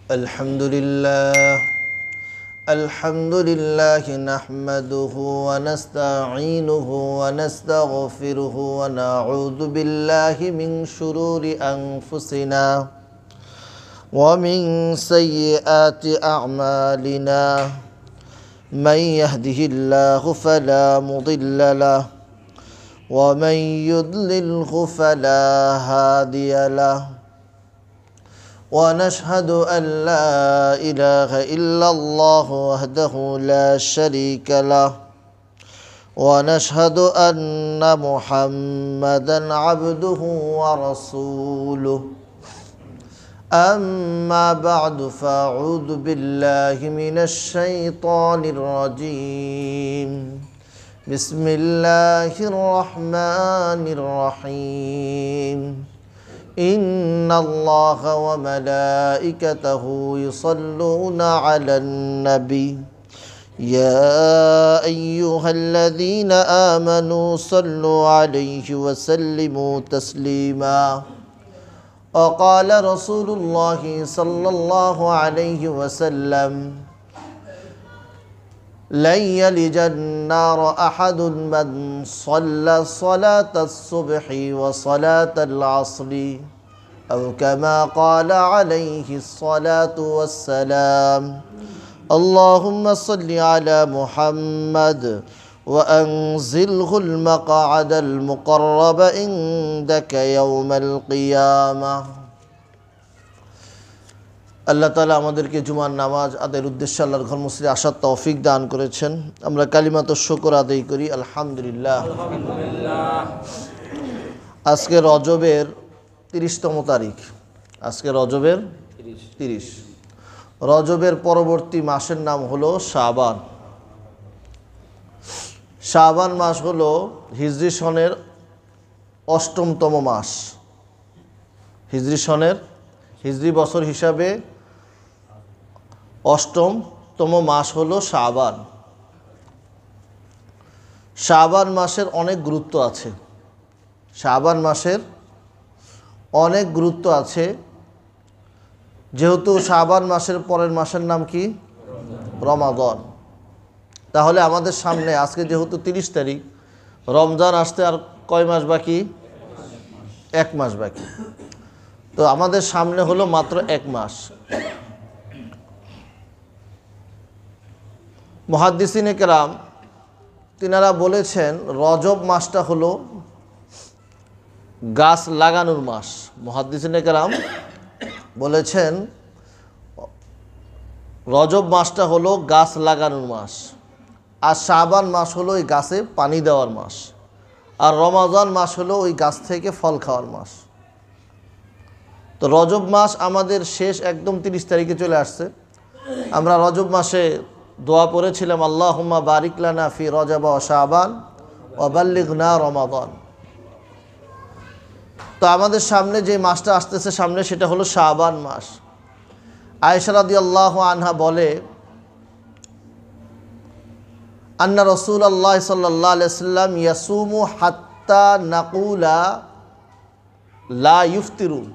Alhamdulillah nahmaduhu wa nasta'inuhu wa nastaghfiruhu wa na'udhu billahi min shururi anfusina wa min sayyiati a'malina man yahdihillahu fala mudilla lahu wa man yudlilhu fala hadiya lahu ونشهد أن لا إله إلا الله وحده لا شريك له ونشهد أن محمدا عبده ورسوله أما بعد فأعوذ بالله من الشيطان الرجيم بسم الله الرحمن الرحيم إن الله وملائكته يصلون على النبي يا أيها الذين آمنوا صلوا عليه وسلموا تسليما وقال رسول الله صلى الله عليه وسلم لن يلج النار أحد من صلى صلاة الصبح وصلاة العصر أو كما قال عليه الصلاة والسلام اللهم صل على محمد وأنزله المقعد المقرب عندك يوم القيامة আল্লাহ তাআলা আমাদেরকে জুমার নামাজ আদায়ের উদ্দেশ্যে আল্লাহর ঘর মসজিদে আসার তৌফিক দান করেছেন। আমরা কালিমাত শুকর আদায় করি আলহামদুলিল্লাহ। আজকে রজবের 30তম তারিখ। আজকে রজবের 30। রজবের পরবর্তী মাসের নাম হলো শাবান। শাবান মাস হলো হিজরি সনের 8তম মাস। হিজরি বছর হিসাবে 8তম মাস হলো শাবান। শাবান মাসের অনেক গুরুত্ব আছে। শাবান মাসের অনেক গুরুত্ব আছে, যেহেতু শাবান মাসের পরের মাসের নাম কি? রমাদান। তাহলে আমাদের সামনে আজকে যেহেতু 30 তারিখ, রমজান আসতে আর কয় মাস বাকি? 1 মাস বাকি। তো আমাদের সামনে হলো মাত্র 1 মাস। মুহাদ্দিসিনে কেরাম তিনারা বলেছেন রজব মাসটা হলো গাছ লাগানোর মাস। মুহাদ্দিসিনে কেরাম বলেছেন রজব মাসটা হলো গাছ লাগানোর মাস, আর শাবান মাস হলো ওই গাছে পানি দেওয়ার মাস, আর রমাদান মাস হলো ওই গাছ থেকে ফল খাওয়ার মাস। তো রজব মাস আমাদের শেষ একদম 30 তারিখে চলে আসছে। আমরা রজব মাসে দোয়া পড়েছিলাম আল্লাহুম্মা বারিক লানা ফি রজব ওয়া শাবান ওয়া বাল্লিগনা রমাদান। তো আমাদের সামনে যে মাসটা আসতেছে সামনে, সেটা হলো শাবান মাস। আয়েশা রাদিয়াল্লাহু আনহা বলে আন্না রাসূলুল্লাহ সাল্লাল্লাহু আলাইহি ওয়াসাল্লাম ইয়াসুমু হাত্তা নাকুলা লা ইফতিরুন।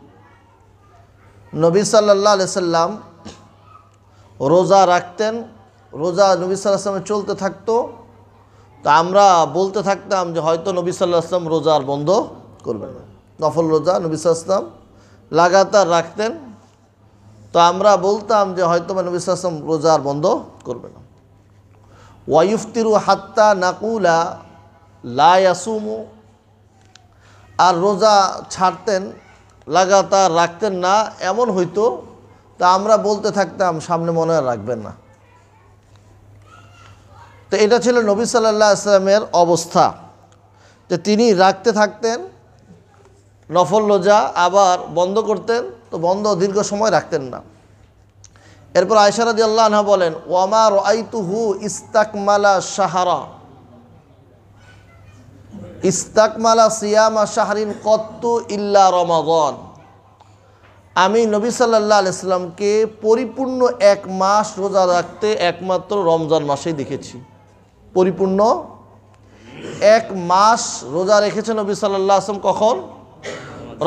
নবী সাল্লাল্লাহু আলাইহি সাল্লাম রোজা রাখতেন। রোজা নবী সাল্লাল্লাহু আলাইহি সাল্লামের চলতে থাকতো। তো আমরা বলতে থাকতাম যে হয়তো নবী সাল্লাল্লাহু আলাইহি সাল্লাম রোজা আর বন্ধ করবেন না। নফল রোজা নবী সাল্লাল্লাহু আলাইহি সাল্লাম লাগাতার রাখতেন। তো আমরা বলতাম যে হয়তো নবী সাল্লাল্লাহু আলাইহি সাল্লাম রোজা আর বন্ধ করবে না। ওয়াইফতিরু হাত্তা নাকুলা লা ইয়াসুমু, আর রোজা ছাড়তেন, লাগাতার রাখতেন না, এমন হইতো তা আমরা বলতে থাকতাম সামনে মনে হয় রাখবেন না। তো এটা ছিল নবী সাল্লাল্লাহু আলাইহি ওয়াসাল্লামের অবস্থা, যে তিনি রাখতে থাকতেন নফল রোজা, আবার বন্ধ করতেন, তো বন্ধ দীর্ঘ সময় রাখতেন না। এরপর আয়েশা রাদিয়াল্লাহু আনহা বলেন ওয়ামা রাআইতুহু ইস্তাকমালা শাহরা ইস্তাকমালা সিয়ামা শাহরিন কত্তু ইল্লা রমাদান। আমি নবী সাল্লাল্লাহু আলাইহি সাল্লামকে পরিপূর্ণ 1 মাস রোজা রাখতে একমাত্র রমজান মাসেই দেখেছি। পরিপূর্ণ 1 মাস রোজা রেখেছেন নবী সাল্লাল্লাহু আলাইহি ওয়াসাল্লাম। কখন?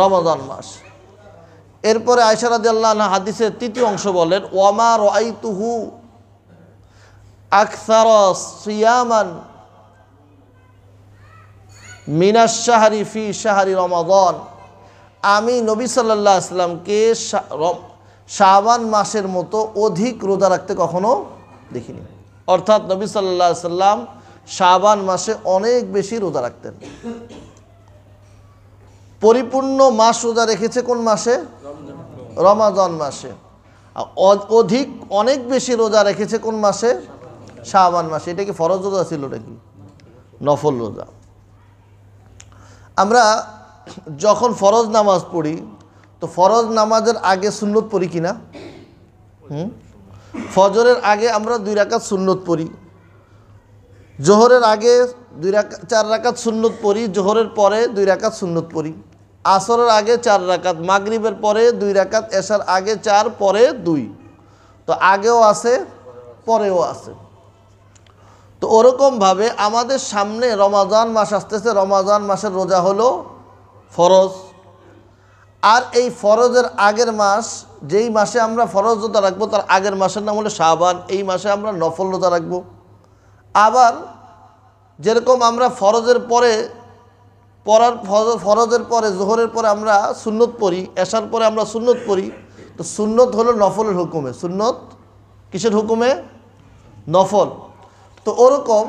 রমাদান মাস। এরপরে আয়েশা রাদিয়াল্লাহু আনহা হাদিসের তৃতীয় অংশ বলেন, ওয়ামা রাআইতুহু আকসারা সিয়ামান মিনাশ শাহরি ফি শাহরি রমাদান, আমি নবী সাল্লাল্লাহু আলাইহি সাল্লামকে শাবান মাসের মতো অধিক রোজা রাখতে কখনো দেখিনি। অর্থাৎ নবী সাল্লাল্লাহু আলাইহি সাল্লাম শাবান মাসে অনেক বেশি রোজা রাখতেন। পরিপূর্ণ মাস রোজা রেখেছে কোন মাসে? রমাদান মাসে। অধিক অনেক বেশি রোজা রেখেছে কোন মাসে? শাবান মাসে। এটা কি ফরজ রোজা ছিল নাকি নফল রোজা? আমরা যখন ফরজ নামাজ পড়ি তো ফরজ নামাজের আগে সুন্নত পড়ি কিনা? ফজরের আগে আমরা 2 রাকাত সুন্নত পড়ি, জোহরের আগে 4 রাকাত সুন্নত পড়ি, জোহরের পরে 2 রাকাত সুন্নত পড়ি, আসরের আগে 4 রাকাত, মাগরিবের পরে 2 রাকাত, এশার আগে 4 পরে 2। তো আগেও আছে পরেও আছে। তো ওরকমভাবে আমাদের সামনে রমাদান মাস আসতেছে, রমাদান মাসের রোজা হলো ফরজ। আর এই ফরজের আগের মাস, যেই মাসে আমরা ফরজ রোজা রাখবো তার আগের মাসের নাম হলো শাবান, এই মাসে আমরা নফল রোজা রাখবো। আবার যেরকম আমরা ফরজের পরে ফরজের পরে জোহরের পরে আমরা সুন্নত পড়ি, এশার পরে আমরা সুন্নত পড়ি, তো সুন্নত হলো নফলের হুকুমে, সুন্নত কিসের হুকুমে? নফল। তো ওরকম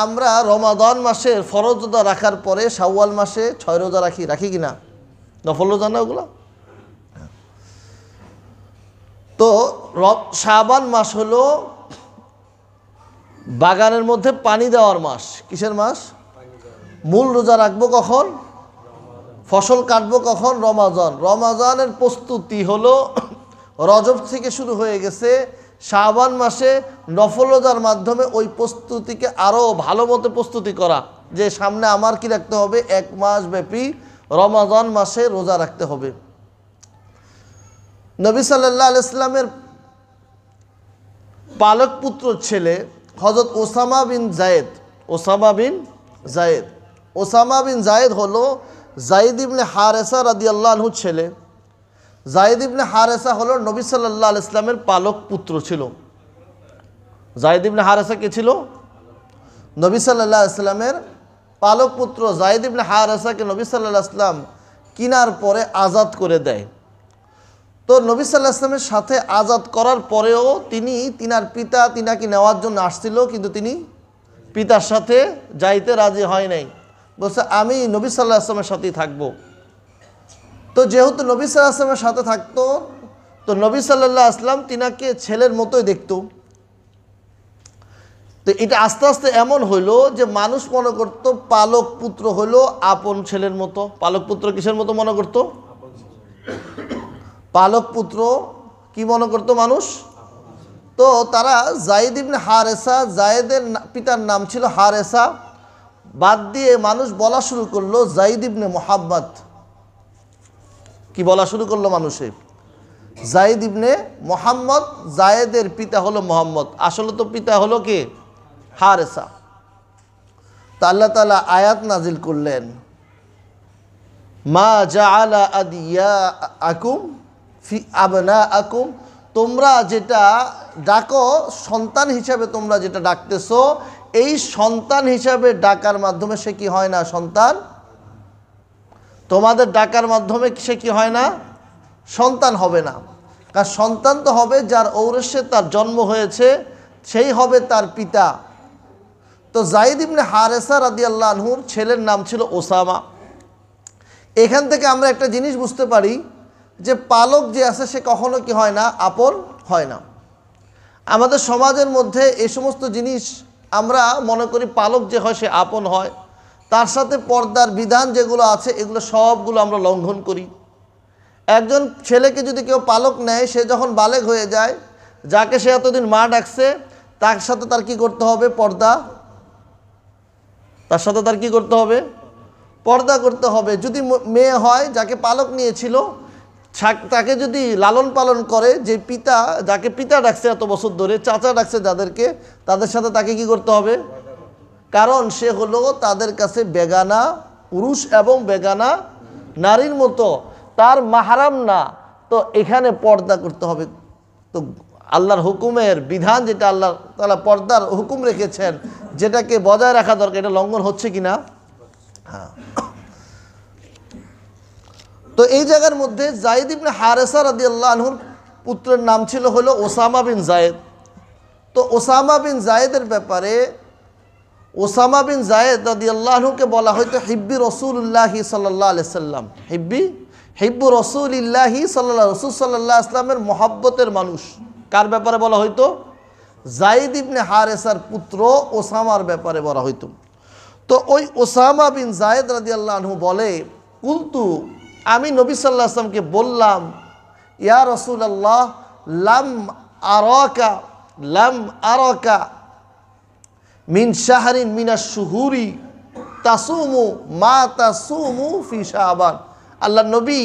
আমরা রমাদান মাসের ফরজ রোজা রাখার পরে শাওয়াল মাসে 6 রোজা রাখি কিনা? নফল রোজা না ওগুলা? তো শাবান মাস হলো বাগানের মধ্যে পানি দেওয়ার মাস। কিসের মাস? মূল রোজা রাখবো কখন? ফসল কাটবো কখন? রমাদান। রমাদানের প্রস্তুতি হলো রজব থেকে শুরু হয়ে গেছে। শাবান মাসে নফল রোজার মাধ্যমে ওই প্রস্তুতিকে আরও ভালো মতো প্রস্তুতি করা, যে সামনে আমার কি রাখতে হবে? 1 মাস ব্যাপী রমাদান মাসে রোজা রাখতে হবে। নবী সাল্লাল্লাহু আলাইহি সাল্লামের পালক পুত্র ছেলে হযরত ওসামা বিন জায়েদ। ওসামা বিন জায়েদ হলো যায়েদ ইবনে হারেসা রাদিয়াল্লাহু আনহু ছেলে। যায়েদ ইবনে হারেসা হলো নবী সাল্লাল্লাহু আলাইহি সাল্লামের পালক পুত্র ছিল। যায়েদ ইবনে হারেসা কে ছিল? নবী সাল্লাল্লাহু আলাইহি সাল্লামের পালক পুত্র। যায়েদ ইবনে হারেসাকে নবী সাল্লাল্লাহু আলাইহি সাল্লাম কিনার পরে আজাদ করে দেয়। তো নবী সাল্লাল্লাহু আলাইহি সাল্লামের সাথে আজাদ করার পরেও তিনার পিতা তিনাকে নেওয়ার জন্য আসছিল, কিন্তু তিনি পিতার সাথে যাইতে রাজি হয় নাই। বলছে আমি নবী সাল্লাল্লাহু আলাইহি সাল্লামের সাথেই থাকবো। তো যেহেতু নবী সাল্লাল্লাহু আলাইহি সাল্লামের সাথে থাকতো, তো নবী সাল্লাল্লাহু আলাইহি সাল্লাম তিনাকে ছেলের মতোই দেখতো। তো এটা আস্তে আস্তে এমন হইলো যে মানুষ মনে করতো পালক পুত্র হইলো আপন ছেলের মতো। পালক পুত্র কিসের মতো মনে করতো? পালক পুত্র কি মনে করতো মানুষ? তো তারা যায়েদ ইবনে হারেসা, যায়েদের পিতার নাম ছিল হারেসা, বাদ দিয়ে মানুষ বলা শুরু করলো যায়েদ ইবনে মুহাম্মদ। কি বলা শুরু করলো মানুষে? যায়েদ ইবনে মুহাম্মদ। যায়েদের পিতা হলো মুহাম্মদ, আসলে তো পিতা হলো কে? হারেসা। তা আল্লাহ তাআলা আয়াত নাজিল করলেন, মা জাআলা আদিয়াকুম ফি আবনাআকুম, তোমরা যেটা ডাকো সন্তান হিসাবে, তোমরা যেটা ডাকতেছো, এই সন্তান হিসাবে ডাকার মাধ্যমে সে কি হয় না? সন্তান। তোমাদের ডাকার মাধ্যমে সে কি হয় না? সন্তান হবে না। কারণ সন্তান তো হবে যার ঔরসে তার জন্ম হয়েছে, সেই হবে তার পিতা। তো যায়েদ ইবনে হারেসা রাদিয়াল্লাহু আনহুর ছেলের নাম ছিল ওসামা। এখান থেকে আমরা একটা জিনিস বুঝতে পারি যে পালক যে আছে সে কখনো কি হয় না? আপন হয় না। আমাদের সমাজের মধ্যে এই সমস্ত জিনিস আমরা মনে করি পালক যে হয় সে আপন হয়, তার সাথে পর্দার বিধান যেগুলো আছে এগুলো সবগুলো আমরা লঙ্ঘন করি। একজন ছেলেকে যদি কেউ পালক নেয়, সে যখন বালেগ হয়ে যায়, যাকে সে এতদিন মা ডাকছে তার সাথে তার কি করতে হবে? পর্দা। তার সাথে তার কি করতে হবে? পর্দা করতে হবে। যদি মেয়ে হয়, যাকে পালক নিয়েছিল, তাকে যদি লালন পালন করে, যে পিতা যাকে পিতা ডাকছে এত বছর ধরে, চাচা ডাকছে যাদেরকে, তাদের সাথে তাকে কি করতে হবে? কারণ সে হলো তাদের কাছে বেগানা পুরুষ এবং বেগানা নারীর মতো, তার মাহারাম না, তো এখানে পর্দা করতে হবে। তো আল্লাহর হুকুমের বিধান যেটা আল্লাহ তাআলা পর্দার হুকুম রেখেছেন, যেটাকে বজায় রাখা দরকার, এটা লঙ্ঘন হচ্ছে কিনা? হ্যাঁ। তো এই জায়গার মধ্যে যায়েদ ইবনে হারেসা রাদিয়াল্লাহু আনহুর পুত্রের নাম ছিল হলো ওসামা বিন যায়েদ। তো ওসামা বিন যায়েদের ব্যাপারে ওসামা বিন যায়েদ রাদিয়াল্লাহু আনহুকে বলা হয়তো হিব্বি রাসূলুল্লাহি সাল্লাল্লাহু আলাইহি সাল্লাম, হিব্বু রাসূলিল্লাহি রাসূল সাল্লাল্লাহু আলাইহি সাল্লামের মহব্বতের মানুষ। কার ব্যাপারে বলা হয়তো? যায়েদ ইবনে হারেসার পুত্র ওসামার ব্যাপারে বলা হয়তো। তো ওই ওসামা বিন যায়েদ রাদিয়াল্লাহু আনহু বলে, কুলতু, আমি নবী সাল্লাল্লাহু আলাইহি ওয়াসাল্লামকে বললাম, ইয়া রাসূলুল্লাহ, লাম আরাকা মিন শাহরিন মিনাশ শুহুরি তাসুমু মা তাসুমু ফি শাবান। আল্লাহ নবী,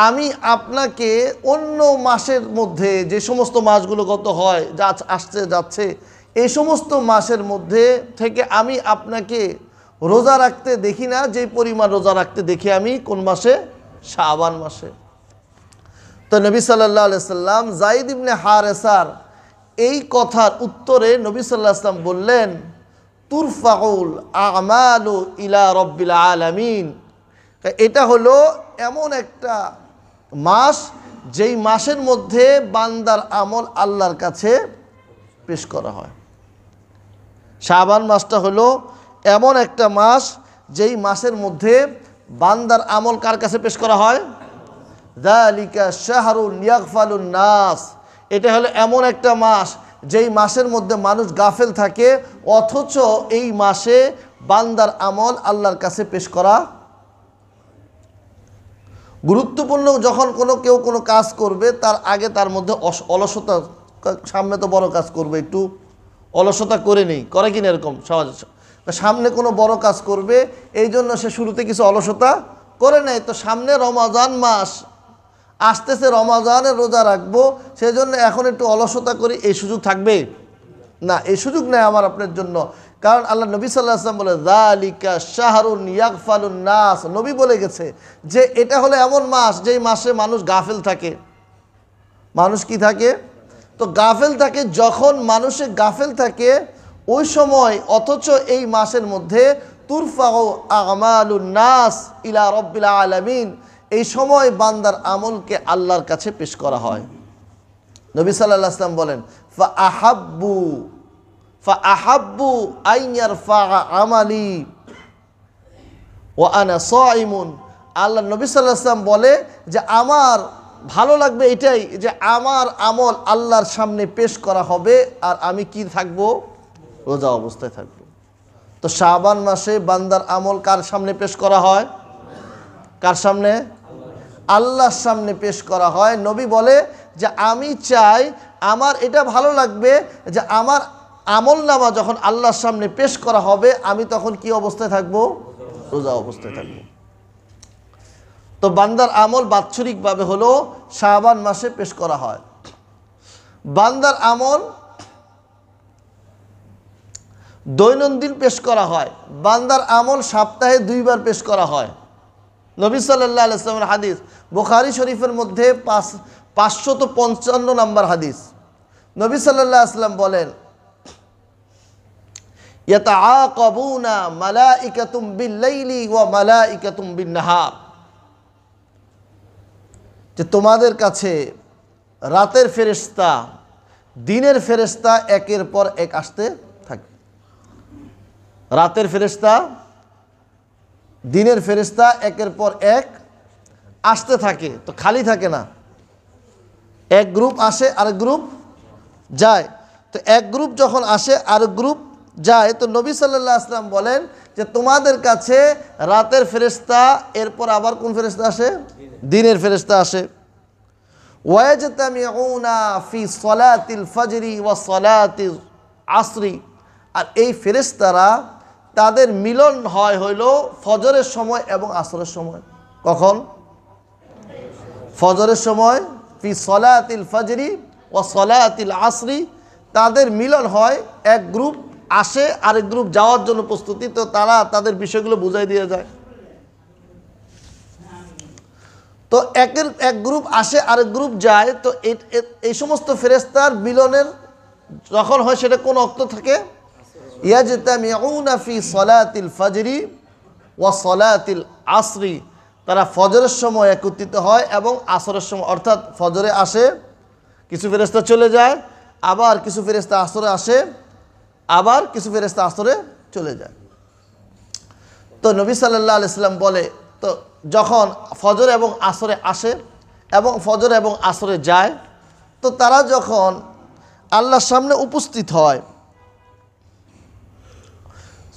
আমি আপনাকে অন্য মাসের মধ্যে যে সমস্ত মাসগুলো গত হয়, যা আসছে যাচ্ছে, এই সমস্ত মাসের মধ্যে থেকে আমি আপনাকে রোজা রাখতে দেখি না যে পরিমাণ রোজা রাখতে দেখি আমি কোন মাসে? শাবান মাসে। তো নবী সাল্লাল্লাহু আলাইহি সাল্লাম যায়েদ ইবনে হারেসার এই কথার উত্তরে নবী সাল্লাল্লাহু আলাইহি সাল্লাম বললেন, তুরফাউল আমালু ইলা রব্বিল আলামিন। এটা হলো এমন একটা মাস যেই মাসের মধ্যে বান্দার আমল আল্লাহর কাছে পেশ করা হয়। শাবান মাসটা হলো এমন একটা মাস যেই মাসের মধ্যে বান্দার আমল কার কাছে পেশ করা হয়? যালিকা শাহরুন ইয়াগফালুন নাস। এটা হলো এমন একটা মাস যেই মাসের মধ্যে মানুষ গাফেল থাকে, অথচ এই মাসে বান্দার আমল আল্লাহর কাছে পেশ করা গুরুত্বপূর্ণ। যখন কেউ কোনো কাজ করবে, তার আগে তার মধ্যে অলসতা, সামনে তো বড় কাজ করবে, একটু অলসতা করে নেই, করে কিনা এরকম সহজ, সামনে কোনো বড় কাজ করবে, এই জন্য সে শুরুতে কিছু অলসতা করে নেয়। তো সামনে রমাজান মাস আসতেছে, রমাজানের রোজা রাখবো, সেই জন্য এখন একটু অলসতা করি, এই সুযোগ থাকবে না, এই সুযোগ নেই আমার আপনার জন্য। কারণ আল্লাহ নবী সাল্লাল্লাহু আলাইহি ওয়াসাল্লাম বলে, যালিকা শাহরুন ইয়াগফালুন নাস। নবী বলে গেছে যে এটা হলো এমন মাস যেই মাসে মানুষ গাফেল থাকে। মানুষ কি থাকে? তো গাফেল থাকে। যখন মানুষে গাফেল থাকে ওই সময়, অথচ এই মাসের মধ্যে তুরফাউ আমালুন নাস ইলা রব্বিল আলামিন, এই সময় বান্দার আমলকে আল্লাহর কাছে পেশ করা হয়। নবী সাল্লাল্লাহু আলাইহি ওয়াসাল্লাম বলেন, ফাআহাব্বু আন ইয়ারফা আমালি ওয়া আনা সাইমুন। আল্লাহ নবী সাল্লাল্লাহু আলাইহি ওয়াসাল্লাম বলে যে আমার ভালো লাগবে এটাই যে আমার আমল আল্লাহর সামনে পেশ করা হবে, আর আমি কি থাকবো? রোজা অবস্থায় থাকবো। তো শাবান মাসে বান্দার আমল কার সামনে পেশ করা হয়? কার সামনে? আল্লাহর সামনে পেশ করা হয়। নবী বলে যে আমি চাই, আমার এটা ভালো লাগবে যে আমার আমল নামা যখন আল্লাহর সামনে পেশ করা হবে, আমি তখন কি অবস্থায় থাকবো? রোজা অবস্থায় থাকবো। তো বান্দার আমল বাৎসরিকভাবে হলো শাবান মাসে পেশ করা হয়। বান্দার আমল দৈনন্দিন পেশ করা হয়। বান্দার আমল সপ্তাহে 2 বার পেশ করা হয়। নবী সাল্লাল্লাহু আলাইহি ওয়াসাল্লামের হাদিস, বুখারী শরীফের মধ্যে 555 নম্বর হাদিস। নবী সাল্লাল্লাহু আলাইহি ওয়াসাল্লাম বলেন, ইয়াতাআকাবুনা মালাইকাতুম বিল-লাইলি ওয়া মালাইকাতুম বিন-নাহার। যে তোমাদের কাছে রাতের ফেরেশতা, দিনের ফেরেশতা একের পর এক আসতে থাকে। রাতের ফেরেশতা, দিনের ফেরেশতা একের পর এক আসতে থাকে। তো খালি থাকে না, এক গ্রুপ আসে আরেক গ্রুপ যায়। তো এক গ্রুপ যখন আসে আরেক গ্রুপ যায়, তো নবী সাল্লাল্লাহু আলাইহি ওয়াসাল্লাম বলেন যে তোমাদের কাছে রাতের ফেরেশতা, এরপর আবার কোন ফেরেশতা আসে? দিনের ফেরেশতা আসে। ওয়াজতামিউনা ফি সলাতিল ফজরি ওয়া সলাতিল আসরি। আর এই ফেরেশতারা তাদের মিলন হইল ফজরের সময় এবং আসরের সময়। কখন? ফজরের সময়। ফি সলাতিল ফজরি ওয়া সলাতিল আসরি, তাদের মিলন হয়। এক গ্রুপ আসে, আরেক গ্রুপ যাওয়ার জন্য প্রস্তুতি, তো তারা তাদের বিষয়গুলো বুঝাই দিয়ে যায়। তো এক গ্রুপ আসে আরেক গ্রুপ যায়। তো এই সমস্ত ফেরেশতার মিলনের যখন হয় সেটা কোন ওয়াক্ত থাকে? ইয়াজতামিউনা ফি সলাতিল ফজরি ওয়া সলাতিল আসরি, তারা ফজরের সময় একত্রিত হয় এবং আসরের সময়, অর্থাৎ ফজরে আসে, কিছু ফেরেশতা চলে যায়, আবার কিছু ফেরেশতা আসরে আসে, আবার কিছু ফেরেশতা আসরে চলে যায়। তো নবী সাল্লাল্লাহু আলাইহি সাল্লাম বলে, তো যখন ফজর এবং আসরে আসে এবং ফজর এবং আসরে যায়, তো তারা যখন আল্লাহর সামনে উপস্থিত হয়,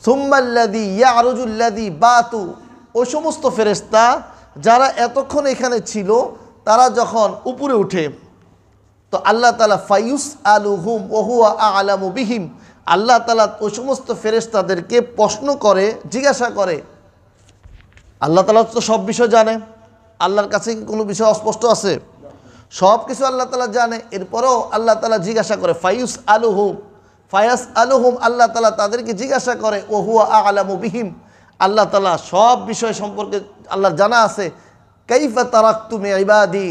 সুম্মাল্লাযী ইয়ারুজুল্লাযী বাতু, ওই সমস্ত ফেরেশতা যারা এতক্ষণ এখানে ছিল তারা যখন উপরে উঠে, তো আল্লাহ তাআলা ফায়ুস আলুহুম ওয়া হুয়া আ'লামু বিহিম, আল্লাহ তাআলা ওই সমস্ত ফেরেশতাদেরকে প্রশ্ন করে, জিজ্ঞাসা করে। আল্লাহ তাআলা তো সব বিষয় জানে, আল্লাহর কাছে কি কোনো বিষয় অস্পষ্ট আছে? সব কিছু আল্লাহ তাআলা জানে। এরপরেও আল্লাহ তাআলা জিজ্ঞাসা করে, ফায়ুস আলুহুম, আল্লাহ তাআলা তাদেরকে জিজ্ঞাসা করে, ও হুয়া আ'লামু বিহিম, আল্লাহ তাআলা সব বিষয় সম্পর্কে আল্লাহর জানা আছে। কাইফা তারাকতুম ইবাদি,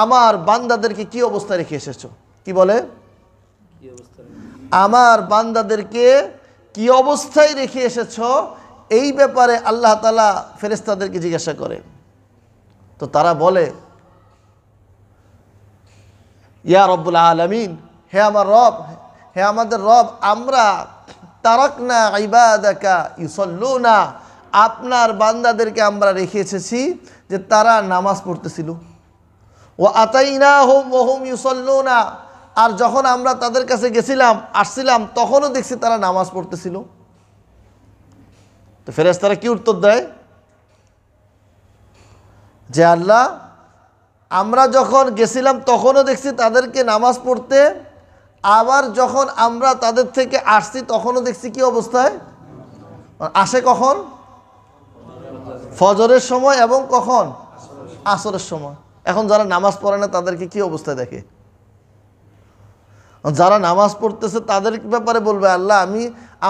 আমার বান্দাদেরকে কি অবস্থায় রেখে এসেছো? কি বলে? আমার বান্দাদেরকে কি অবস্থায় রেখে এসেছো, এই ব্যাপারে আল্লাহ তাআলা ফেরেশতাদেরকে জিজ্ঞাসা করে। তো তারা বলে, ইয়া রব্বুল আলামিন, হে আমার রব, হে আমাদের রব, আমরা তারাকনা ইবাদাকা ইউসাল্লুনা, আপনার বান্দাদেরকে আমরা রেখে এসেছি যে তারা নামাজ পড়তেছিল। ও আতাইনাহুম ওয়া হুম ইউসাল্লুনা, আর যখন আমরা তাদের কাছে গেছিলাম, আসছিলাম, তখনও দেখছি তারা নামাজ পড়তেছিল। তো ফেরেশতারা কি উত্তর দেয়? যে আল্লাহ, আমরা যখন গেছিলাম তখনও দেখছি তাদেরকে নামাজ পড়তে, আবার যখন আমরা তাদের থেকে আসছি তখনও দেখছি কি অবস্থায়? আসে কখন? ফজরের সময় এবং কখন? আসরের সময়। এখন যারা নামাজ পড়ে না তাদেরকে কি অবস্থায় দেখে? যারা নামাজ পড়তেছে তাদের ব্যাপারে বলবে, আল্লাহ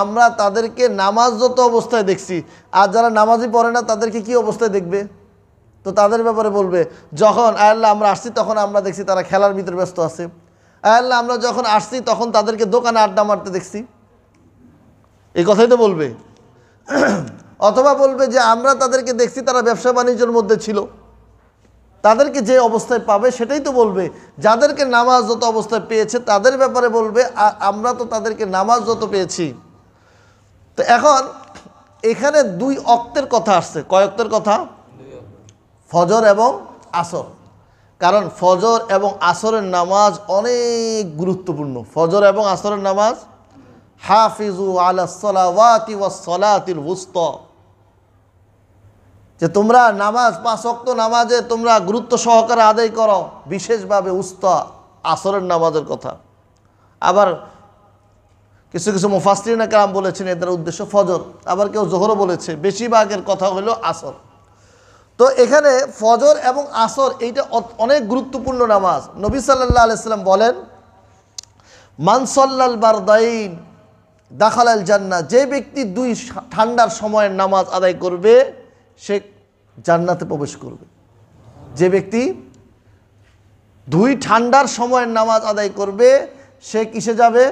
আমরা তাদেরকে নামাজরত অবস্থায় দেখছি, আর যারা নামাজই পড়ে না তাদেরকে কি অবস্থায় দেখবে? তো তাদের ব্যাপারে বলবে, যখন আল্লাহ আমরা আসছি তখন আমরা দেখছি তারা খেলার ভিতরে ব্যস্ত আছে, আল্লাহ আমরা যখন আসছি তখন তাদেরকে দোকানে আড্ডা মারতে দেখছি। এই কথাই তো বলবে। অথবা বলবে যে আমরা তাদেরকে দেখছি তারা ব্যবসা বাণিজ্যের মধ্যে ছিল। তাদেরকে যে অবস্থায় পাবে সেটাই তো বলবে। যাদেরকে নামাজ যত অবস্থায় পেয়েছে তাদের ব্যাপারে বলবে, আমরা তো তাদেরকে নামাজ যত পেয়েছি। তো এখন এখানে দুই ওয়াক্তের কথা আসছে। কয় ওয়াক্তের কথা? ফজর এবং আসর। কারণ ফজর এবং আসরের নামাজ অনেক গুরুত্বপূর্ণ। ফজর এবং আসরের নামাজ, হাফিজু আলাস সালাওয়াতি ওয়াস সালাতিল উসতা, যে তোমরা নামাজ, 5 ওয়াক্ত নামাজে তোমরা গুরুত্ব সহকারে আদায় করো, বিশেষভাবে উস্তা আসরের নামাজের কথা। আবার কিছু কিছু মুফাসসিরিন কেরাম বলেছেন এদের উদ্দেশ্য ফজর, আবার কেউ জোহরও বলেছে, বেশিরভাগের কথা হলো আসর। তো এখানে ফজর এবং আসর এইটা অনেক গুরুত্বপূর্ণ নামাজ। নবী সাল্লাল্লাহু আলাইহি সাল্লাম বলেন, মান সাল্লাল বারদাইন দাখালাল জান্নাহ, যে ব্যক্তি 2 ঠান্ডার সময়ের নামাজ আদায় করবে সে জান্নাতে প্রবেশ করবে। যে ব্যক্তি 2 ঠান্ডার সময়ের নামাজ আদায় করবে সে কিসে যাবে?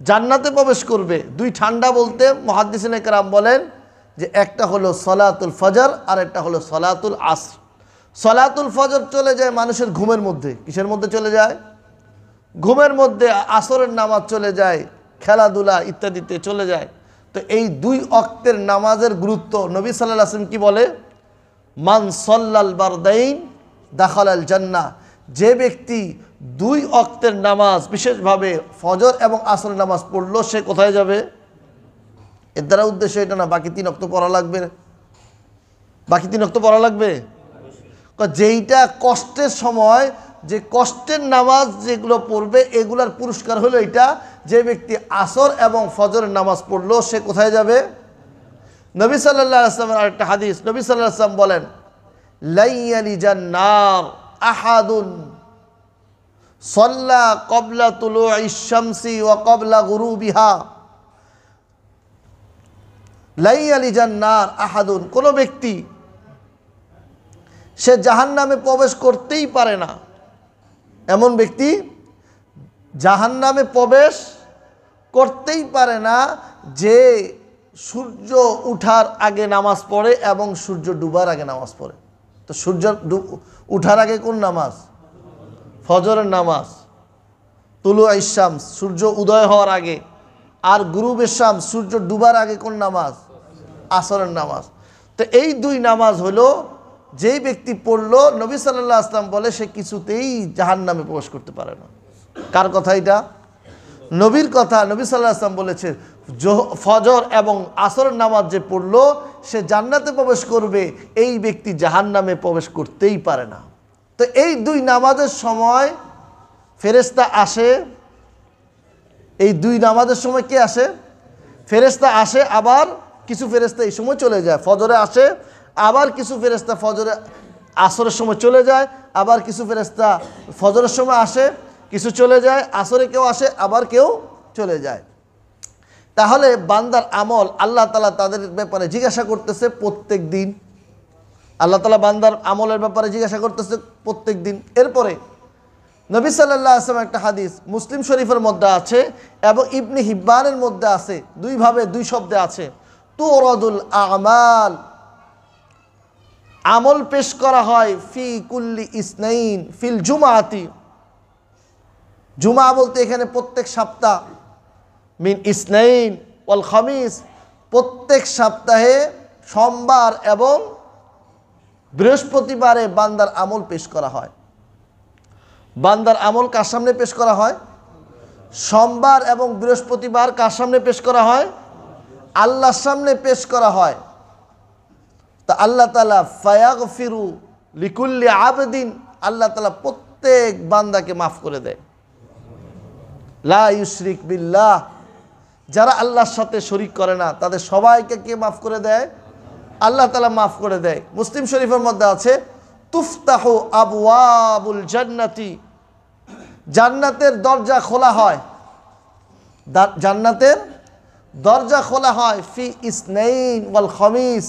জান্নাতে প্রবেশ করবে। 2 ঠান্ডা বলতে মুহাদ্দিসিনে কেরাম বলেন যে একটা হলো সলাতুল ফজর আর একটা হলো সলাতুল আসর। সলাতুল ফজর চলে যায় মানুষের ঘুমের মধ্যে। কিসের মধ্যে চলে যায়? ঘুমের মধ্যে। আসরের নামাজ চলে যায় খেলাধুলা ইত্যাদিতে চলে যায়। তো এই 2 ওয়াক্তের নামাজের গুরুত্ব নবী সাল্লাল্লাহু আলাইহি ওয়াসাল্লাম কি বলে? মান সাল্লাল বারদাইন দাখালাল জান্নাহ, যে ব্যক্তি 2 ওয়াক্তের নামাজ বিশেষভাবে ফজর এবং আসরের নামাজ পড়লো সে কোথায় যাবে? এর দ্বারা উদ্দেশ্য এটা না বাকি 3 ওয়াক্ত পড়া লাগবে, বাকি 3 ওয়াক্ত পড়া লাগবে। যেইটা কষ্টের সময়, যে কষ্টের নামাজ যেগুলো পড়বে এগুলার পুরস্কার হলো এটা, যে ব্যক্তি আসর এবং ফজরের নামাজ পড়লো সে কোথায় যাবে? নবী সাল্লাল্লাহু আলাইহি ওয়াসাল্লামের আরেকটা হাদিস, নবী সাল্লাল্লাহু আলাইহি ওয়াসাল্লাম বলেন, লাইয়ালিজান নার আহাদুন সাল্লা ক্বাবলা তুলুইশ শামসি ওয়া ক্বাবলা গুরুবিহা। লাইয়ালিজান নার আহাদুন, কোন ব্যক্তি সে জাহান্নামে প্রবেশ করতেই পারে না। এমন ব্যক্তি জাহান্নামে প্রবেশ করতেই পারে না যে সূর্য উঠার আগে নামাজ পড়ে এবং সূর্য ডুবার আগে নামাজ পড়ে। তো সূর্য উঠার আগে কোন নামাজ? ফজরের নামাজ। তুলু আইশামস, সূর্য উদয় হওয়ার আগে। আর গুরুবের শামস, সূর্য ডুবার আগে কোন নামাজ? আসরের নামাজ। তো এই দুই নামাজ হলো যেই ব্যক্তি পড়লো, নবী সাল্লাল্লাহু আলাইহি ওয়াসাল্লাম বলে সে কিছুতেই জাহান্নামে প্রবেশ করতে পারে না। কার কথা এটা? নবীর কথা। নবী সাল্লাল্লাহু আলাইহি ওয়াসাল্লাম বলেছে ফজর এবং আসরের নামাজ যে পড়লো সে জান্নাতে প্রবেশ করবে, এই ব্যক্তি জাহান্নামে প্রবেশ করতেই পারে না। তো এই দুই নামাজের সময় ফেরেশতা আসে। এই দুই নামাজের সময় কে আসে? ফেরেশতা আসে। আবার কিছু ফেরেশতা এই সময় চলে যায়। ফজরে আসে, আবার কিছু ফেরেশতা ফজরে আসরের সময় চলে যায়, আবার কিছু ফেরেশতা ফজরের সময় আসে, কিছু চলে যায়, আসরে কেউ আসে, আবার কেউ চলে যায়। তাহলে বান্দার আমল আল্লাহ তাআলা তাদের ব্যাপারে জিজ্ঞাসা করতেছে প্রত্যেক দিন। আল্লাহ তাআলা বান্দার আমলের ব্যাপারে জিজ্ঞাসা করতেছে প্রত্যেক দিন। এরপরে নবী সাল্লাল্লাহু আলাইহি ওয়াসাল্লাম একটা হাদিস মুসলিম শরীফের মধ্যে আছে এবং ইবনে হিব্বানের মধ্যে আছে, দুইভাবে দুই শব্দে আছে, তুরাদুল আমাল, আমল পেশ করা হয় ফি কুল্লি ইসনাইন ফিল জুমাতি। জুমা বলতে এখানে প্রত্যেক সপ্তাহ, মিন ইসনাইন ওয়াল খামিস, প্রত্যেক সপ্তাহে সোমবার এবং বৃহস্পতিবারে বান্দার আমল পেশ করা হয়। বান্দার আমল কার সামনে পেশ করা হয়? সোমবার এবং বৃহস্পতিবার কার সামনে পেশ করা হয়? আল্লাহর সামনে পেশ করা হয়। তা আল্লাহ তাআলা ফায়াগফিরু লিকুল্লি আবদিন, আল্লাহ তাআলা প্রত্যেক বান্দাকে মাফ করে দেয়। লা ইউশরিক বিল্লাহ, যারা আল্লাহর সাথে শরীক করে না তাদের সবাইকে কে মাফ করে দেয়? আল্লাহ তাআলা মাফ করে দেয়। মুসলিম শরীফের মধ্যে আছে তুফতাহু আবওয়াবুল জান্নাতি, জান্নাতের দরজা খোলা হয়, জান্নাতের দরজা খোলা হয় ফি ইসনাইন ওয়াল খামিস,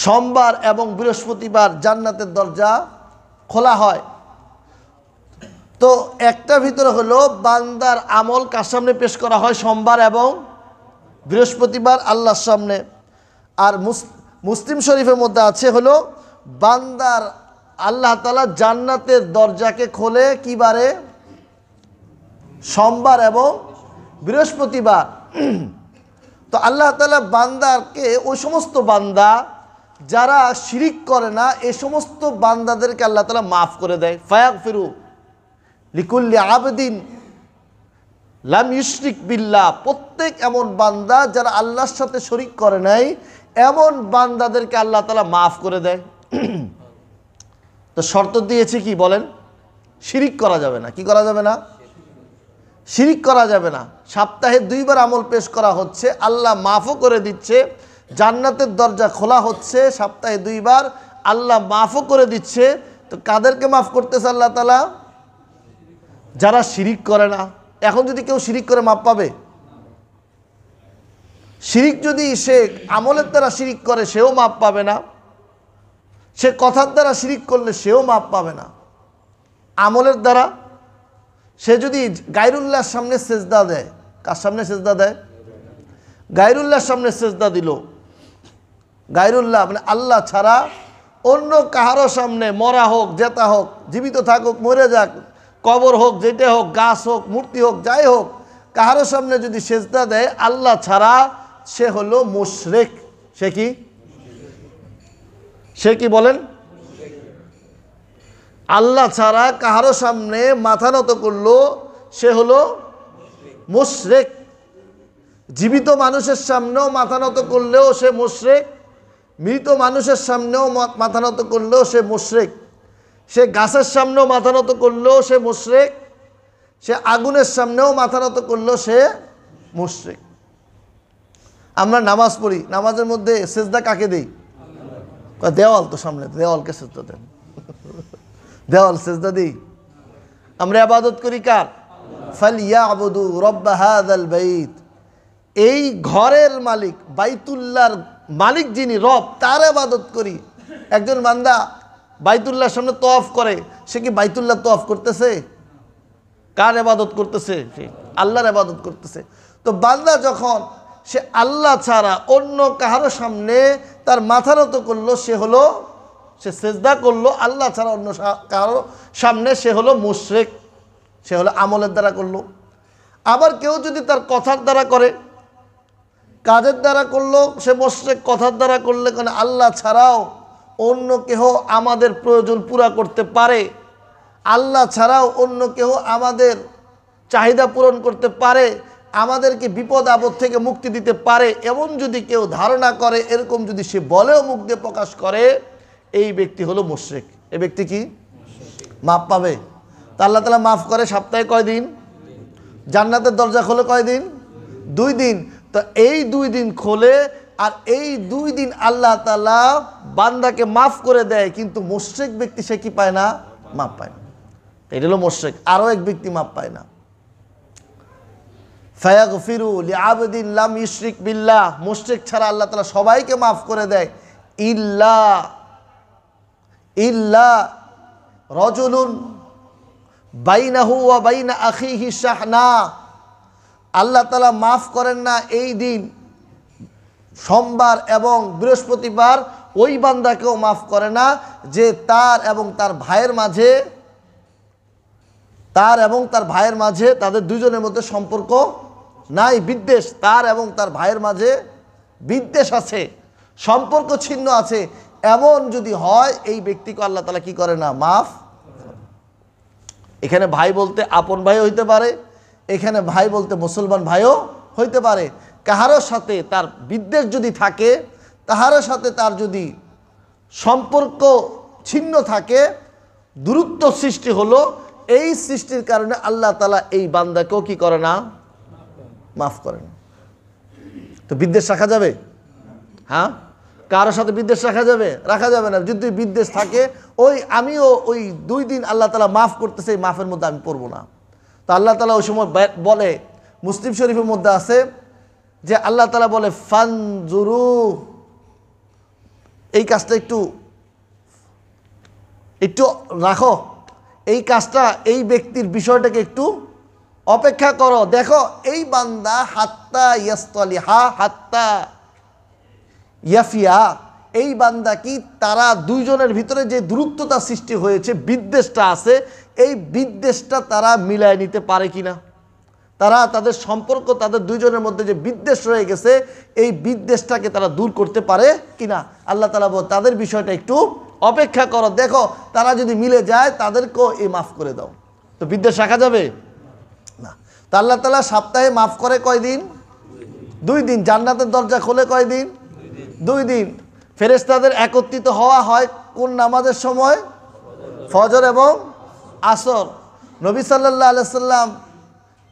সোমবার এবং বৃহস্পতিবার জান্নাতের দরজা খোলা হয়। তো একটা ভিতরে হলো বান্দার আমল কার সামনে পেশ করা হয়? সোমবার এবং বৃহস্পতিবার আল্লাহর সামনে। আর মুসলিম শরীফের মধ্যে আছে হলো বান্দার আল্লাহ তাআলা জান্নাতের দরজাকে খোলে কি বারে? সোমবার এবং বৃহস্পতিবার। তো আল্লাহ তাআলা বান্দাকে, ওই সমস্ত বান্দা যারা শিরিক করে না, এই সমস্ত বান্দাদেরকে আল্লাহ তাআলা মাফ করে দেয়। ফায়াগফিরু লিকুল্লি আবদিন লাম ইউশরিক বিল্লাহ, প্রত্যেক এমন বান্দা যারা আল্লাহর সাথে শরিক করে নাই, এমন বান্দাদেরকে আল্লাহ তাআলা মাফ করে দেয়। তো শর্ত দিয়েছে কি বলেন? শিরিক করা যাবে না। কি করা যাবে না? শিরিক করা যাবে না। সপ্তাহে 2 বার আমল পেশ করা হচ্ছে, আল্লাহ মাফও করে দিচ্ছে, জান্নাতের দরজা খোলা হচ্ছে সপ্তাহে 2 বার, আল্লাহ মাফও করে দিচ্ছে। তো কাদেরকে মাফ করতেছে আল্লাহ তাআলা? যারা শিরিক করে না। এখন যদি কেউ শিরিক করে মাফ পাবে? শিরিক যদি সে আমলের দ্বারা শিরিক করে সেও মাফ পাবে না, সে কথার দ্বারা শিরিক করলে সেও মাফ পাবে না। আমলের দ্বারা সে যদি গায়রুল্লাহর সামনে সেজদা দেয়, কার সামনে সেজদা দেয়? গায়রুল্লাহর সামনে সেজদা দিল। গায়রুল্লাহ মানে আল্লাহ ছাড়া অন্য কাহারও সামনে, মরা হোক, জেতা হোক, জীবিত থাকুক, মরে যাক, কবর হোক, যেটা হোক, গাছ হোক, মূর্তি হোক, যাই হোক, কাহারও সামনে যদি সেজদা দেয় আল্লাহ ছাড়া, সে হলো মুশরিক। সে কি? সে কি বলেন? আল্লাহ ছাড়া কাহারও সামনে মাথা নত করলো সে হলো মুশরিক। জীবিত মানুষের সামনেও মাথা নত করলেও সে মুশরিক, মৃত মানুষের সামনেও মাথা নত করলেও সে মুশরিক, সে গাছের সামনেও মাথা নত করলেও সে মুশরিক, সে আগুনের সামনেও মাথা নত করলেও সে মুশরিক। আমরা নামাজ পড়ি, নামাজের মধ্যে সেজদা কাকে দেই? দেওয়াল তো সামনে, দেওয়ালকে সেজদা দেন, দেওয়াল সেজদা দিই। আমরা ইবাদত করি কার? ফালইয়াবুদু রাব্ব হাযাল বাইত, এই ঘরের মালিক, বাইতুল্লাহর মালিক যিনি রব, তার ইবাদত করি। একজন বান্দা বাইতুল্লাহর সামনে তওয়াফ করে, সে কি বাইতুল্লাহ তওয়াফ করতেছে? কার ইবাদত করতেছে? সে আল্লাহর ইবাদত করতেছে। তো বান্দা যখন সে আল্লাহ ছাড়া অন্য কারো সামনে তার মাথা নত করলো, সে সেজদা করলো আল্লাহ ছাড়া অন্য কারো সামনে, সে হলো মুশরিক, সে হলো আমলের দ্বারা করলো। আবার কেউ যদি তার কথার দ্বারা করে, কাজের দ্বারা করলো, সে মুশরিক। কথার দ্বারা করলে কেন আল্লাহ ছাড়াও অন্য কেহ আমাদের প্রয়োজন পুরা করতে পারে, আল্লাহ ছাড়াও অন্য কেহ আমাদের চাহিদা পূরণ করতে পারে, আমাদেরকে বিপদ আপদ থেকে মুক্তি দিতে পারে, এমন যদি কেউ ধারণা করে, এরকম যদি সে বলেও মুখ দিয়ে প্রকাশ করে, এই ব্যক্তি হলো মুশরিক। এই ব্যক্তি কি মাফ পাবে? তা আল্লাহ তাআলা মাফ করে সপ্তাহে কয়দিন? জান্নাতের দরজা খোলে কয়দিন? 2 দিন। তো এই 2 দিন খোলে, আর এই 2 দিন আল্লাহ তাআলা বান্দাকে মাফ করে দেয়, কিন্তু মুশরিক ব্যক্তি সে কি পায় না? মাফ পায় না। এটা হলো মুশরিক। আরও এক ব্যক্তি মাফ পায় না, ফায়াগফিরু লিআবদিন লাম ইউশরিক বিল্লাহ। মুশরিক ছাড়া আল্লাহ তাআলা সবাইকে মাফ করে দেয়, ইল্লা রাজুলুন বাইনাহু ওয়া বাইনা আখিহি শাহনা। আল্লাহ তাআলা মাফ করেন না এই দিন, সোমবার এবং বৃহস্পতিবার, ওই বান্দাকেও মাফ করে না যে তার এবং তার ভাইয়ের মাঝে তাদের দুজনের মধ্যে সম্পর্ক নাই, বিদ্বেষ, তার এবং তার ভাইয়ের মাঝে বিদ্বেষ আছে, সম্পর্ক ছিন্ন আছে, এমন যদি হয়, এই ব্যক্তিকে আল্লাহ তাআলা কি করে না? মাফ। এখানে ভাই বলতে আপন ভাইও হইতে পারে, এখানে ভাই বলতে মুসলমান ভাইও হইতে পারে। কাহারোর সাথে তার বিদ্বেষ যদি থাকে, তাহারও সাথে তার যদি সম্পর্ক ছিন্ন থাকে, দূরত্ব সৃষ্টি হলো, এই সৃষ্টির কারণে আল্লাহ তাআলা এই বান্দাকেও কি করে না? মাফ করে না। তো বিদ্বেষ রাখা যাবে? হ্যাঁ, কারোর সাথে বিদ্বেষ রাখা যাবে? রাখা যাবে না। যদি বিদ্বেষ থাকে, আমিও ওই 2 দিন আল্লাহ তাআলা মাফ করতেছে, এই মাফের মধ্যে আমি পড়বো না। তো আল্লাহ তাআলা ওই সময় বলে, মুসলিম শরীফের মধ্যে আছে যে আল্লাহ তাআলা বলে ফানজুরু, এই কাজটা একটু রাখো, এই কাজটা, এই ব্যক্তির বিষয়টাকে একটু অপেক্ষা করো, দেখো এই বান্দা হাত্তা ইয়াসতালিহা হাত্তা ইয়াফিয়া, এই বান্দা কি তারা দুইজনের ভিতরে যে দূরত্বতা সৃষ্টি হয়েছে, বিদ্বেষটা আছে, এই বিদ্বেষটা তারা মিলায় নিতে পারে কিনা, তারা তাদের সম্পর্ক, তাদের দুইজনের মধ্যে যে বিদ্বেষ রয়ে গেছে, এই বিদ্বেষটাকে তারা দূর করতে পারে কিনা। আল্লাহ তাআলা বলে তাদের বিষয়টা একটু অপেক্ষা করো, দেখো তারা যদি মিলে যায়, তাদেরকেও এই মাফ করে দাও। তো বিদ্বেষ রাখা যাবে না। তো আল্লাহ তাআলা সপ্তাহে মাফ করে কয়দিন? 2 দিন। জান্নাতের দরজা খোলে কয়দিন? 2 দিন। ফেরেশতাদের একত্রিত হওয়া হয় কোন নামাজের সময়? ফজর এবং আসর। নবী সাল্লাল্লাহু আলাইহি সাল্লাম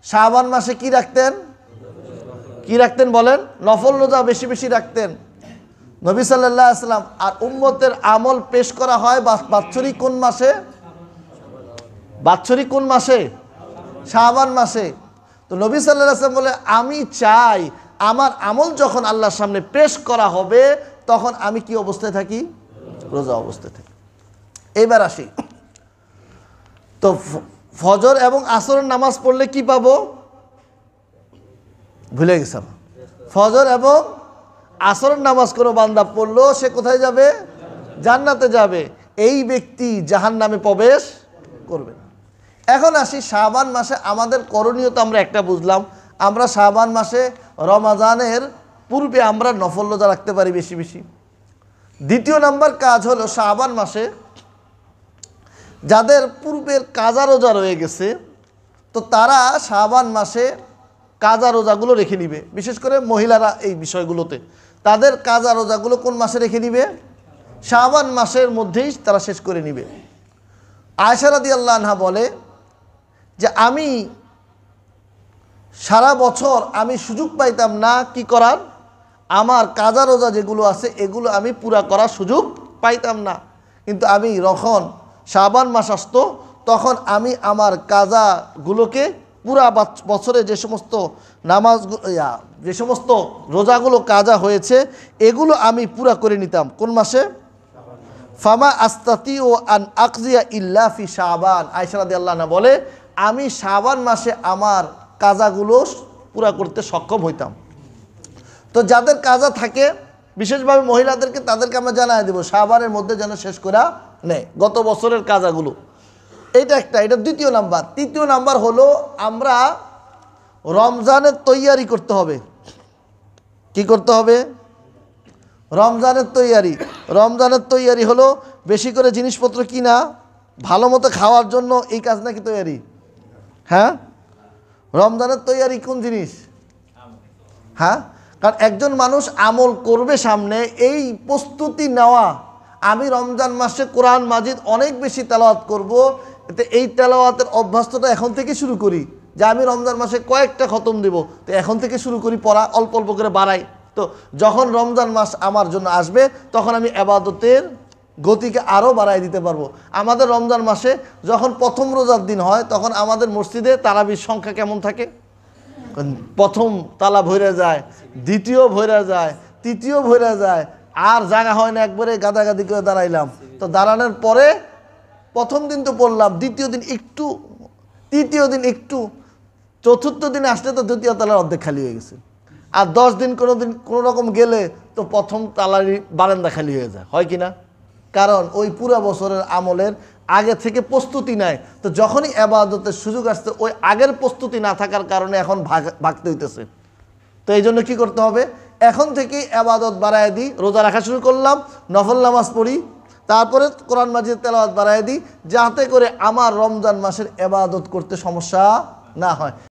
শাবান মাসে কি রাখতেন বলেন? নফল রোজা বেশি বেশি রাখতেন নবী সাল্লাল্লাহু আলাইহি সাল্লাম। আর উম্মতের আমল পেশ করা হয় বাৎসরিক কোন মাসে? শাবান মাসে। তো নবী সাল্লাল্লাহু আলাইহি সাল্লাম বলে, আমি চাই আমার আমল যখন আল্লাহর সামনে পেশ করা হবে, তখন আমি কি অবস্থায় থাকি? রোজা অবস্থায় থাকি। এবার আসি, তো ফজর এবং আসরের নামাজ পড়লে কি পাবো? ভুলে গেছিলাম। ফজর এবং আসরের নামাজ কোনো বান্দা পড়লো, সে কোথায় যাবে? জান্নাতে যাবে। এই ব্যক্তি জাহান্নামে প্রবেশ করবে না। এখন আসি শাবান মাসে আমাদের করণীয়। তো আমরা একটা বুঝলাম, আমরা শাবান মাসে রমাজানের পূর্বে আমরা নফল রোজা রাখতে পারি বেশি বেশি। দ্বিতীয় নাম্বার কাজ হলো, শাবান মাসে যাদের পূর্বের কাজা রোজা রয়ে গেছে, তো তারা শাবান মাসে কাজা রোজাগুলো রেখে নিবে। বিশেষ করে মহিলারা এই বিষয়গুলোতে তাদের কাজা রোজাগুলো কোন মাসে রেখে নিবে? শাবান মাসের মধ্যেই তারা শেষ করে নিবে। আয়েশা রাদিয়াল্লাহু আনহা বলে যে আমি সারা বছর আমি সুযোগ পাইতাম না কি করার, আমার কাজা রোজা যেগুলো আছে এগুলো আমি পুরা করার সুযোগ পাইতাম না। কিন্তু আমি যখন শাবান মাস আসতো, তখন আমি আমার কাজাগুলোকে পুরা বছরে যে সমস্ত যে সমস্ত রোজাগুলো কাজা হয়েছে, এগুলো আমি পুরা করে নিতাম। কোন মাসে? ফামা আস্তাতি ও আন আকজিয়া ইল্লা ফি শাবান। আয়েশা রাদিয়াল্লাহু আনহা বলে আমি শাবান মাসে আমার কাজাগুলো পুরা করতে সক্ষম হইতাম। তো যাদের কাজা থাকে বিশেষভাবে মহিলাদেরকে, তাদেরকে আমরা জানাই দেব শাবানের মধ্যে যেন শেষ করা নেয় গত বছরের কাজাগুলো। এইটা একটা, এটা দ্বিতীয় নাম্বার। তৃতীয় নাম্বার হলো আমরা রমজানের তৈয়ারি করতে হবে। কি করতে হবে? রমজানের তৈয়ারি। রমজানের তৈয়ারি হলো বেশি করে জিনিসপত্র কিনা, ভালো মতো খাওয়ার জন্য এই কাজ নাকি তৈয়ারি? হ্যাঁ, রমজানের তৈয়ারি কোন জিনিস? হ্যাঁ, কারণ একজন মানুষ আমল করবে সামনে, এই প্রস্তুতি নেওয়া, আমি রমজান মাসে কোরআন মাজিদ অনেক বেশি তেলাওয়াত করব, এতে এই তেলাওয়াতের অভ্যাসটা এখন থেকে শুরু করি, যে আমি রমজান মাসে কয়েকটা খতম দেব, তো এখন থেকে শুরু করি পড়া, অল্প অল্প করে বাড়াই। তো যখন রমজান মাস আমার জন্য আসবে তখন আমি ইবাদতের গতিকে আরও বাড়াই দিতে পারবো। আমাদের রমজান মাসে যখন প্রথম রোজার দিন হয় তখন আমাদের মসজিদে তারাবির সংখ্যা কেমন থাকে? প্রথম তালা ভরে যায়, দ্বিতীয় ভরে যায়, তৃতীয় ভরে যায়, আর জায়গা হয় না, একবারে গাদাগাদি করে দাঁড়াইলাম। তো দাঁড়ানোর পরে প্রথম দিন তো পড়লাম, দ্বিতীয় দিন একটু, তৃতীয় দিন একটু, চতুর্থ দিনে আসলে তো দ্বিতীয় তালার অর্ধেক খালি হয়ে গেছে। আর 10 দিন কোনো রকম গেলে তো প্রথম তালারই বারান্দা খালি হয়ে যায়, হয় কি না? কারণ ওই পুরো বছরের আমলের আগে থেকে প্রস্তুতি নেয়। তো যখনই ইবাদতের সুযোগ আসছে ওই আগের প্রস্তুতি না থাকার কারণে এখন ভাগতে হইতেছে। তো এই জন্য কী করতে হবে? এখন থেকেই ইবাদত বাড়ায় দিই। রোজা রাখা শুরু করলাম, নফল নামাজ পড়ি, তারপরে কোরআন মাজিদ তেলাওয়াত বাড়ায় দিই, যাতে করে আমার রমজান মাসের ইবাদত করতে সমস্যা না হয়।